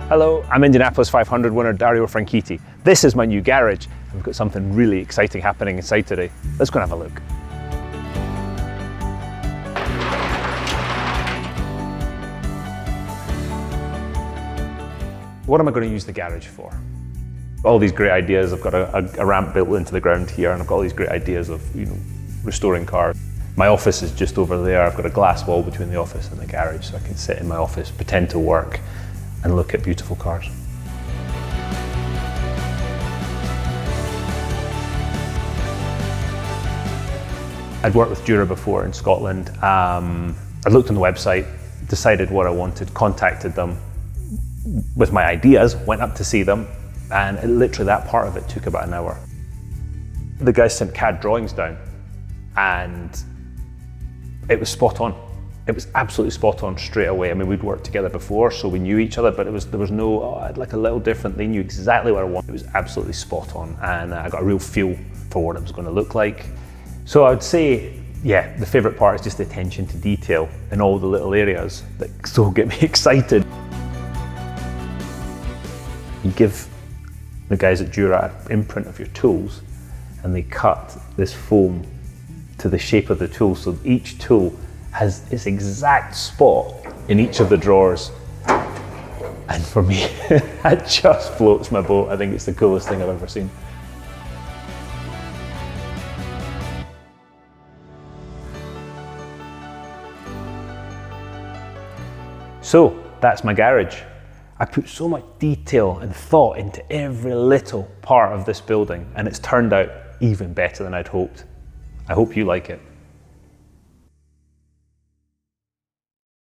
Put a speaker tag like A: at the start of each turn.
A: Hello, I'm Indianapolis 500 winner Dario Franchitti. This is my new garage. We've got something really exciting happening inside today. Let's go and have a look. What am I going to use the garage for? All these great ideas. I've got a ramp built into the ground here, and I've got all these great ideas of restoring cars. My office is just over there. I've got a glass wall between the office and the garage, so I can sit in my office, pretend to work, and look at beautiful cars. I'd worked with Dura before in Scotland. I looked on the website, decided what I wanted, contacted them with my ideas, went up to see them, and literally that part of it took about an hour. The guys sent CAD drawings down, and it was spot on. It was absolutely spot on straight away. I mean, we'd worked together before, so we knew each other, but there was no, I'd like a little different. They knew exactly what I wanted. It was absolutely spot on, and I got a real feel for what it was going to look like. So I would say, yeah, the favourite part is just the attention to detail in all the little areas that so get me excited. You give the guys at Dura an imprint of your tools, and they cut this foam to the shape of the tool, so each tool has its exact spot in each of the drawers. And for me, that just floats my boat. I think it's the coolest thing I've ever seen. So that's my garage. I put so much detail and thought into every little part of this building, and it's turned out even better than I'd hoped. I hope you like it.